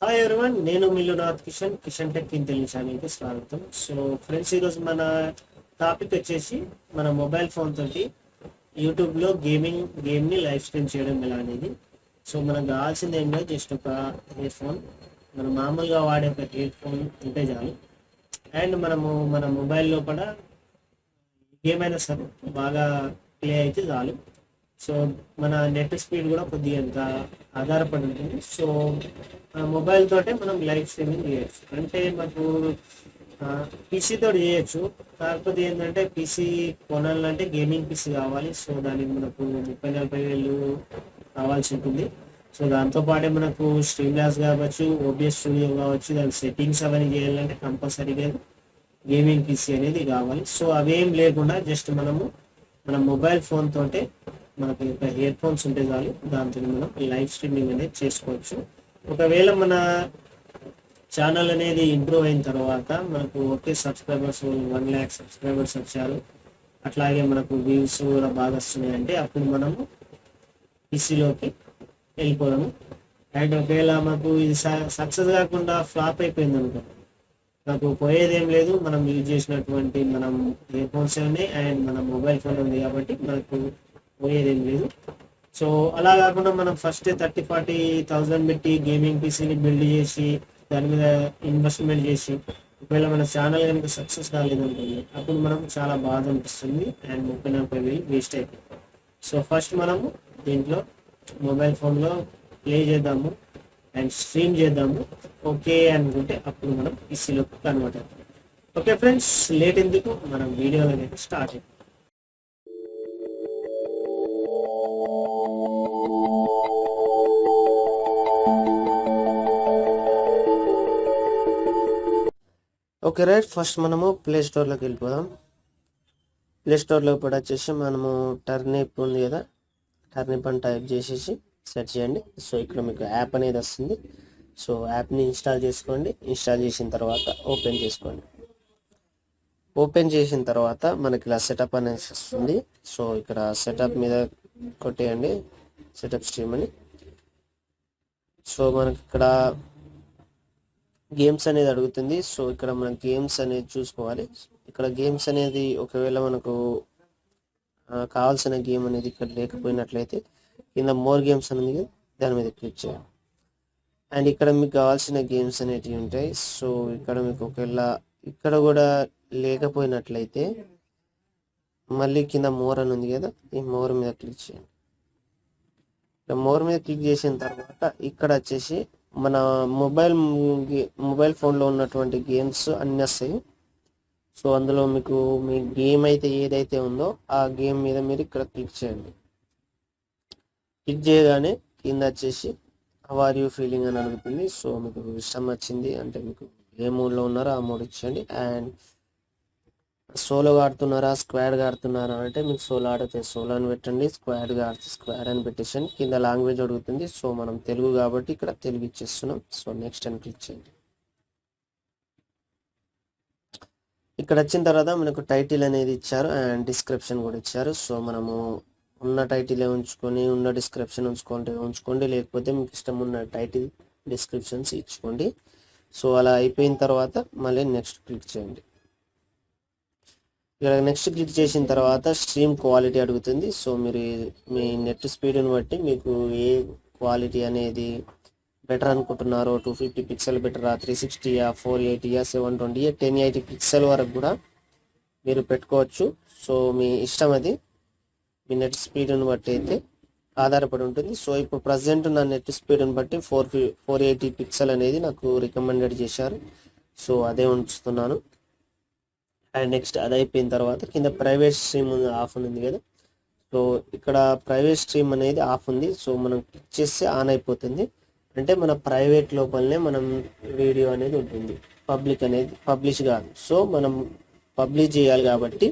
Hi everyone, నేను మిల్లునాథ్ Kishan tech in Telugu ఛానల్కి స్వాగతం. సో ఫ్రెండ్స్, ఈరోజు మన టాపిక్ వచ్చేసి మన మొబైల్ ఫోన్ తోటి యూట్యూబ్లో గేమ్ని లైవ్ స్ట్రీమ్ చేయడం ఎలా అనేది. సో మనకు కావాల్సింది ఏం లేదు, జస్ట్ ఒక ఇయర్ ఫోన్, మనం మామూలుగా వాడే ఒక ఇయర్ ఫోన్ ఉంటే చాలు. అండ్ మన మొబైల్ లోపల గేమ్ అయినా సరే బాగా ప్లే అయితే చాలు. సో మన నెట్ స్పీడ్ కూడా కొద్దిగా ఎంత ఆధారపడి ఉంటుంది. సో మొబైల్ తోటే మనం లైవ్ స్ట్రీమింగ్ చేయొచ్చు. అంటే మనకు పీసీ తోటి చేయొచ్చు, కాకపోతే ఏంటంటే పీసీ కొనాలంటే గేమింగ్ పీసీ కావాలి. సో దానికి మనకు 30-40 వేలు కావాల్సి ఉంటుంది. సో దాంతోపాటే మనకు స్ట్రీమ్ ల్యాబ్స్ కావచ్చు, ఓబిఎస్ స్టూడియో కావచ్చు, దాని సెట్టింగ్స్ అవన్నీ చేయాలంటే కంపల్సరీగా గేమింగ్ పీసీ అనేది కావాలి. సో అవేం లేకుండా జస్ట్ మన మొబైల్ ఫోన్ తోటే మనకి ఒక ఇయర్ ఫోన్స్ ఉంటే చాలు, దాంతో మనం లైవ్ స్ట్రీమింగ్ అనేది చేసుకోవచ్చు. ఒకవేళ మన ఛానల్ అనేది ఇంప్రూవ్ అయిన తర్వాత మనకు ఒకే సబ్స్క్రైబర్స్ 1 lakh సబ్స్క్రైబర్స్ వచ్చారు, అట్లాగే మనకు వ్యూస్ కూడా బాగా వస్తున్నాయి అంటే అప్పుడు మనము పీసీలోకి వెళ్ళిపోదాము. అండ్ ఒకవేళ మాకు ఇది సక్సెస్ కాకుండా ఫ్లాప్ అయిపోయింది అనుకో, నాకు పోయేది ఏం లేదు. మనం యూజ్ చేసినటువంటి మనం ఇయర్ ఫోన్స్ ఉన్నాయి అండ్ మన మొబైల్ ఫోన్ ఉంది కాబట్టి మనకు పోయేది ఏం లేదు. సో అలా కాకుండా మనం ఫస్ట్ 30-40 thousand పెట్టి గేమింగ్ పీసీని బిల్డ్ చేసి దాని మీద ఇన్వెస్ట్మెంట్ చేసి ఒకవేళ మన ఛానల్ కనుక సక్సెస్ కాలేదనుకోండి, అప్పుడు మనం చాలా బాధ అనిపిస్తుంది అండ్ 30-40 వేలు వేస్ట్ అయిపోతుంది. సో ఫస్ట్ మనము దీంట్లో మొబైల్ ఫోన్లో ప్లే చేద్దాము అండ్ స్ట్రీమ్ చేద్దాము. ఓకే అనుకుంటే అప్పుడు మనం పీసీలోకి కన్వర్ట్ అవుతాం. ఓకే ఫ్రెండ్స్, లేట్ ఎందుకు, మనం వీడియోలో స్టార్ట్ చేద్దాం. ఓకే రైట్, ఫస్ట్ మనము ప్లే స్టోర్లోకి వెళ్ళిపోదాం. ప్లే స్టోర్లో కూడా వచ్చేసి మనము టర్నిప్ ఉంది కదా, టర్నిప్ అని టైప్ చేసేసి సెర్చ్ చేయండి. సో ఇక్కడ మీకు యాప్ అనేది వస్తుంది. సో యాప్ని ఇన్స్టాల్ చేసుకోండి. ఇన్స్టాల్ చేసిన తర్వాత ఓపెన్ చేసుకోండి. ఓపెన్ చేసిన తర్వాత మనకి ఇలా సెటప్ అనేది వస్తుంది. సో ఇక్కడ సెటప్ మీద కొట్టేయండి, సెటప్ స్ట్రీమ్ అని. సో మనకి ఇక్కడ గేమ్స్ అనేది అడుగుతుంది. సో ఇక్కడ మనం గేమ్స్ అనేది చూసుకోవాలి. ఇక్కడ గేమ్స్ అనేది ఒకవేళ మనకు కావాల్సిన గేమ్ అనేది ఇక్కడ లేకపోయినట్లయితే కింద మోర్ గేమ్స్ అనేది దాని మీద క్లిక్ చేయాలి. అండ్ ఇక్కడ మీకు కావాల్సిన గేమ్స్ అనేటివి ఉంటాయి. సో ఇక్కడ మీకు ఒకవేళ ఇక్కడ కూడా లేకపోయినట్లయితే మళ్ళీ కింద మోర్ అని ఉంది కదా, ఈ మోర్ మీద క్లిక్ చేయండి. ఇక్కడ మోర్ మీద క్లిక్ చేసిన తర్వాత ఇక్కడ వచ్చేసి మన మొబైల్ ఫోన్లో ఉన్నటువంటి గేమ్స్ అన్నీ వస్తాయి. సో అందులో మీకు మీ గేమ్ అయితే ఏదైతే ఉందో ఆ గేమ్ మీద మీరు ఇక్కడ క్లిక్ చేయండి. క్లిక్ చేయగానే కింద వచ్చేసి హౌ ఆర్ యూ ఫీలింగ్ అని అడుగుతుంది. సో మీకు ఇష్టం వచ్చింది అంటే మీకు ఏ మూడ్లో ఉన్నారో ఆ మూడ్ ఇచ్చేయండి. అండ్ సోలోగా ఆడుతున్నారా స్క్వాడ్గా ఆడుతున్నారా అంటే మీకు సోలో ఆడితే సోలో అని పెట్టండి, స్క్వాడ్గా ఆడితే స్క్వాడ్ అని పెట్టేసండి. కింద లాంగ్వేజ్ అడుగుతుంది. సో మనం తెలుగు కాబట్టి ఇక్కడ తెలుగు ఇచ్చేస్తున్నాం. సో నెక్స్ట్ అని క్లిక్ చేయండి. ఇక్కడ వచ్చిన తర్వాత మనకు టైటిల్ అనేది ఇచ్చారు అండ్ డిస్క్రిప్షన్ కూడా ఇచ్చారు. సో మనము ఉన్న టైటిల్ ఉంచుకొని ఉన్న డిస్క్రిప్షన్ ఉంచుకోండి, లేకపోతే మీకు ఇష్టం ఉన్న టైటిల్ డిస్క్రిప్షన్స్ ఇచ్చుకోండి. సో అలా అయిపోయిన తర్వాత మళ్ళీ నెక్స్ట్ క్లిక్ చేయండి. ఇక్కడ నెక్స్ట్ క్లిక్ చేసిన తర్వాత స్ట్రీమ్ క్వాలిటీ అడుగుతుంది. సో మీరు మీ నెట్ స్పీడ్ని బట్టి మీకు ఏ క్వాలిటీ అనేది బెటర్ అనుకుంటున్నారో, 250 పిక్సెల్ బెటరా, 360యా, 480యా, 720యా, 1080 పిక్సెల్ వరకు కూడా మీరు పెట్టుకోవచ్చు. సో మీ ఇష్టం, అది మీ నెట్ స్పీడ్ని బట్టి అయితే ఆధారపడి ఉంటుంది. సో ఇప్పుడు ప్రజెంట్ నా నెట్ స్పీడ్ని బట్టి 480 పిక్సెల్ అనేది నాకు రికమెండెడ్ చేశారు. సో అదే ఉంచుతున్నాను. అండ్ నెక్స్ట్ అది అయిపోయిన తర్వాత కింద ప్రైవేట్ స్ట్రీమ్ ఆఫ్ ఉంది కదా, సో ఇక్కడ ప్రైవేట్ స్ట్రీమ్ అనేది ఆఫ్ ఉంది. సో మనం క్లిక్ చేస్తే ఆన్ అయిపోతుంది. అంటే మన ప్రైవేట్ లోపలనే మనం వీడియో అనేది ఉంటుంది, పబ్లిష్ కాదు. సో మనం పబ్లిష్ చేయాలి కాబట్టి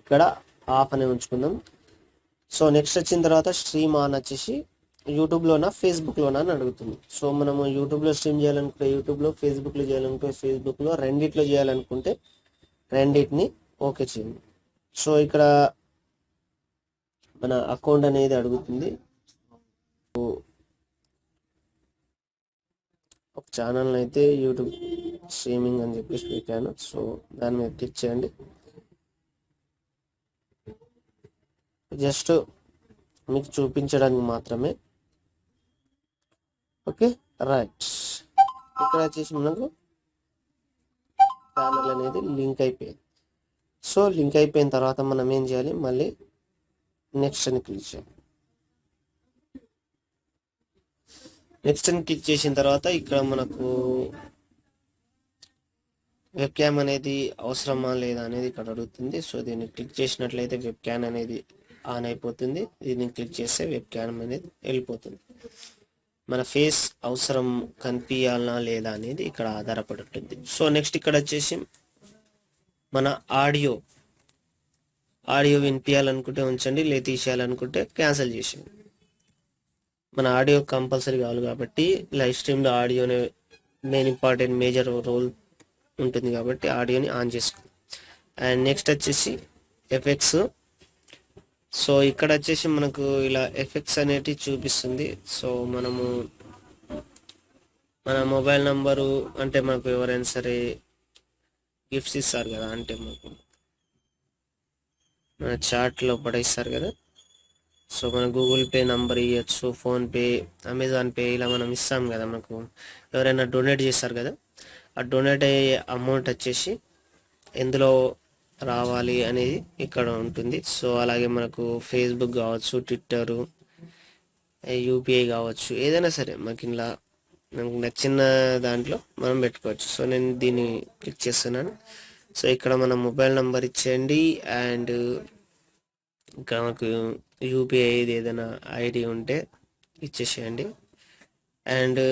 ఇక్కడ ఆఫ్ అనేది ఉంచుకుందాం. సో నెక్స్ట్ వచ్చిన తర్వాత స్ట్రీమ్ ఆన్ వచ్చేసి యూట్యూబ్లోనా ఫేస్బుక్లోనా అని అడుగుతుంది. సో మనము యూట్యూబ్లో స్ట్రీమ్ చేయాలనుకుంటే యూట్యూబ్లో, ఫేస్బుక్లో చేయాలనుకుంటే ఫేస్బుక్లో, రెండిట్లో చేయాలనుకుంటే రెండింటిని ఓకే చేయండి. సో ఇక్కడ మన అకౌంట్ అనేది అడుగుతుంది. ఒక ఛానల్ని అయితే యూట్యూబ్ స్ట్రీమింగ్ అని చెప్పేసి పెట్టాను. సో దాని మీద క్లిక్ చేయండి. జస్ట్ మీకు చూపించడానికి మాత్రమే. Okay right. ఇక్కడ వచ్చేసి మనకు ఛానల్ అనేది లింక్ అయిపోయింది. సో లింక్ అయిపోయిన తర్వాత మనం ఏం చేయాలి, మళ్ళీ నెక్స్ట్ అని క్లిక్ చేయాలి. నెక్స్ట్ అని క్లిక్ చేసిన తర్వాత ఇక్కడ మనకు వెబ్ క్యామ్ అనేది అవసరమా లేదా అనేది ఇక్కడ అడుగుతుంది. సో దీన్ని క్లిక్ చేసినట్లయితే వెబ్ క్యామ్ అనేది ఆన్ అయిపోతుంది. దీన్ని క్లిక్ చేస్తే వెబ్ క్యామ్ అనేది వెళ్ళిపోతుంది. మన ఫేస్ అవసరం కనిపించాలా లేదా అనేది ఇక్కడ ఆధారపడి ఉంటుంది. సో నెక్స్ట్ ఇక్కడ వచ్చేసి మన ఆడియో వినిపించాలనుకుంటే ఉంచండి, లేదా తీసేయాలనుకుంటే క్యాన్సిల్ చేసేయండి. మన ఆడియో కంపల్సరీ కావాలి కాబట్టి లైవ్ స్ట్రీమ్లో ఆడియోనే మెయిన్ ఇంపార్టెంట్ మేజర్ రోల్ ఉంటుంది కాబట్టి ఆడియోని ఆన్ చేసుకోండి. అండ్ నెక్స్ట్ వచ్చేసి ఎఫెక్ట్స్. సో ఇక్కడ వచ్చేసి మనకు ఇలా ఎఫెక్ట్స్ అనేటివి చూపిస్తుంది. సో మనము మన మొబైల్ నంబరు అంటే మనకు ఎవరైనా సరే గిఫ్ట్స్ ఇస్తారు కదా, అంటే మనకు మన చాట్లో పడేస్తారు కదా. సో మన గూగుల్ పే నంబర్ ఇవ్వచ్చు, ఫోన్పే, అమెజాన్ పే ఇలా మనం ఇస్తాం కదా. మనకు ఎవరైనా డొనేట్ చేస్తారు కదా, ఆ డొనేట్ అయ్యే అమౌంట్ వచ్చేసి ఎందులో రావాలి అనేది ఇక్కడ ఉంటుంది. సో అలాగే మనకు ఫేస్బుక్ కావచ్చు, ట్విట్టరు, యూపీఐ కావచ్చు, ఏదైనా సరే మనకి ఇలా మనకు నచ్చిన దాంట్లో మనం పెట్టుకోవచ్చు. సో నేను దీన్ని క్లిక్ చేస్తున్నాను. సో ఇక్కడ మన మొబైల్ నెంబర్ ఇచ్చేయండి. అండ్ ఇక్కడ మనకు యూపీఐ ఏదైనా ఐడి ఉంటే ఇచ్చేసేయండి. అండ్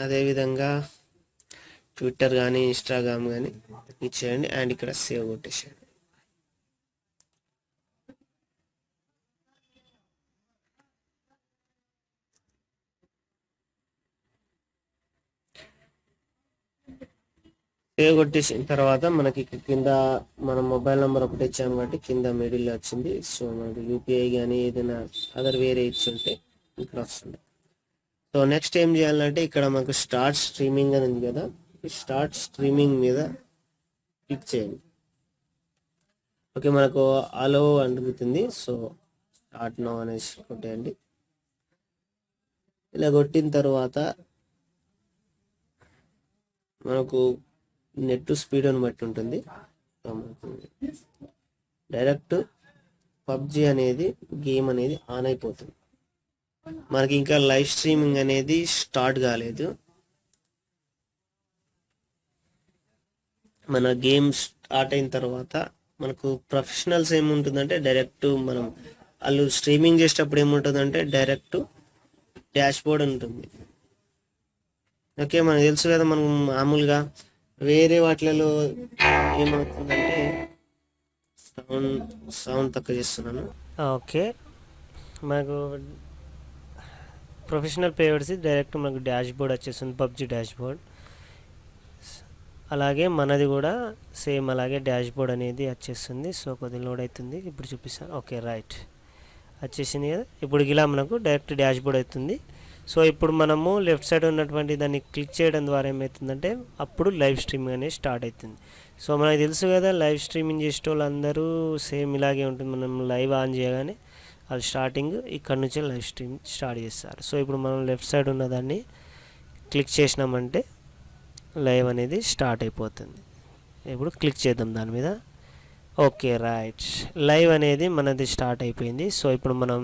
అదేవిధంగా ట్విట్టర్ కానీ ఇన్స్టాగ్రామ్ కానీ ఇచ్చేయండి. అండ్ ఇక్కడ సేవ్ కొట్టేసేయండి. సేవ్ కొట్టేసిన తర్వాత మనకి కింద మన మొబైల్ నెంబర్ ఒకటి ఇచ్చాము కాబట్టి కింద మిడిల్లో వచ్చింది. సో మనకి యూపీఐ కానీ ఏదైనా అదర్ వేరే ఇచ్చి ఉంటే ఇక్కడ వస్తుంది. సో నెక్స్ట్ ఏం చేయాలంటే ఇక్కడ మనకు స్టార్ట్ స్ట్రీమింగ్ అని ఉంది కదా, స్టార్ట్ స్ట్రీమింగ్ మీద క్లిక్ చేయండి. ఓకే, మనకు అలో అడుగుతుంది. సో స్టార్ట్ నౌ అనేసి కొట్టేయండి. ఇలా కొట్టిన తర్వాత మనకు నెట్ స్పీడ్ అని బట్టి ఉంటుంది. డైరెక్ట్ పబ్జి అనేది గేమ్ అనేది ఆన్ అయిపోతుంది. మనకి ఇంకా లైవ్ స్ట్రీమింగ్ అనేది స్టార్ట్ కాలేదు. మన గేమ్ స్టార్ట్ అయిన తర్వాత మనకు ప్రొఫెషనల్స్ ఏముంటుందంటే డైరెక్ట్ మనం వాళ్ళు స్ట్రీమింగ్ చేసేటప్పుడు ఏముంటుందంటే డైరెక్ట్ డాష్ బోర్డ్ ఉంటుంది. ఓకే, మనకు తెలుసు కదా, మనం మామూలుగా వేరే వాటిలలో ఏమవుతుందంటే సౌండ్ తక్కువ చేస్తున్నాను. ఓకే, మనకు ప్రొఫెషనల్ ప్లేయర్స్ డైరెక్ట్ మనకు డాష్ బోర్డ్ వచ్చేస్తుంది, పబ్జి డాష్ బోర్డ్. అలాగే మనది కూడా సేమ్ అలాగే డాష్ బోర్డ్ అనేది వచ్చేస్తుంది. సో కొద్దిగా లోడ్ అవుతుంది, ఇప్పుడు చూపిస్తాను. ఓకే రైట్, వచ్చేసింది కదా. ఇప్పుడు ఇలా మనకు డైరెక్ట్ డాష్ బోర్డ్ అవుతుంది. సో ఇప్పుడు మనము లెఫ్ట్ సైడ్ ఉన్నటువంటి దాన్ని క్లిక్ చేయడం ద్వారా ఏమవుతుందంటే అప్పుడు లైవ్ స్ట్రీమింగ్ అనేది స్టార్ట్ అవుతుంది. సో మనకు తెలుసు కదా, లైవ్ స్ట్రీమింగ్ చేసే వాళ్ళందరూ సేమ్ ఇలాగే ఉంటుంది. మనం లైవ్ ఆన్ చేయగానే వాళ్ళు స్టార్టింగ్ ఇక్కడ నుంచే లైవ్ స్ట్రీమ్ స్టార్ట్ చేస్తారు. సో ఇప్పుడు మనం లెఫ్ట్ సైడ్ ఉన్నదాన్ని క్లిక్ చేసినామంటే లైవ్ అనేది స్టార్ట్ అయిపోతుంది. ఇప్పుడు క్లిక్ చేద్దాం దాని మీద. ఓకే రైట్, లైవ్ అనేది మనది స్టార్ట్ అయిపోయింది. సో ఇప్పుడు మనం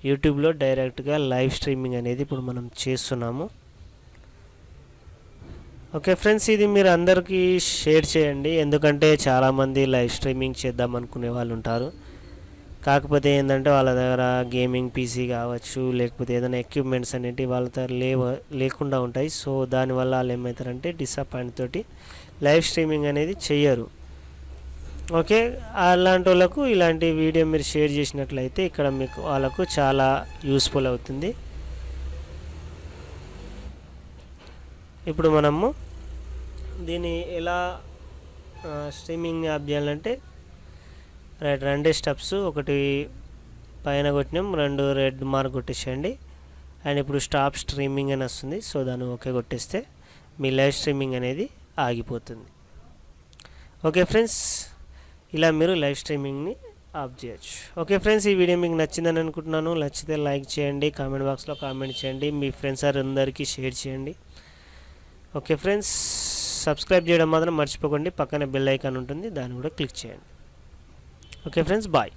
యూట్యూబ్లో డైరెక్ట్గా లైవ్ స్ట్రీమింగ్ అనేది ఇప్పుడు మనం చేస్తున్నాము. ఓకే ఫ్రెండ్స్, ఇది మీరు అందరికీ షేర్ చేయండి. ఎందుకంటే చాలామంది లైవ్ స్ట్రీమింగ్ చేద్దాం అనుకునే వాళ్ళు ఉంటారు. కాకపోతే ఏంటంటే వాళ్ళ దగ్గర గేమింగ్ పీసీ కావచ్చు, లేకపోతే ఏదైనా ఎక్విప్మెంట్స్ అనేవి వాళ్ళ దగ్గర లేకుండా ఉంటాయి. సో దానివల్ల వాళ్ళు ఏమవుతారంటే డిసప్పాయింట్ తోటి లైవ్ స్ట్రీమింగ్ అనేది చెయ్యరు. ఓకే, అలాంటి వాళ్ళకు ఇలాంటి వీడియో మీరు షేర్ చేసినట్లయితే ఇక్కడ మీకు వాళ్ళకు చాలా యూస్ఫుల్ అవుతుంది. ఇప్పుడు మనము దీన్ని ఎలా స్ట్రీమింగ్ యాప్ చేయాలంటే రైట్, రెండే స్టెప్స్. ఒకటి పైన కొట్టినాం, రెండు రెడ్ మార్క్ కొట్టేసేయండి. అండ్ ఇప్పుడు స్టాప్ స్ట్రీమింగ్ అని వస్తుంది. సో దాన్ని ఓకే కొట్టేస్తే మీ లైవ్ స్ట్రీమింగ్ అనేది ఆగిపోతుంది. ఓకే ఫ్రెండ్స్, ఇలా మీరు లైవ్ స్ట్రీమింగ్ని ఆఫ్ చేయొచ్చు. ఓకే ఫ్రెండ్స్, ఈ వీడియో మీకు నచ్చిందని అనుకుంటున్నాను. నచ్చితే లైక్ చేయండి, కామెంట్ బాక్స్లో కామెంట్ చేయండి, మీ ఫ్రెండ్స్ అందరికీ షేర్ చేయండి. ఓకే ఫ్రెండ్స్, సబ్స్క్రైబ్ చేయడం మాత్రం మర్చిపోకండి. పక్కన బెల్ ఐకాన్ ఉంటుంది, దాన్ని కూడా క్లిక్ చేయండి. Okay friends, bye.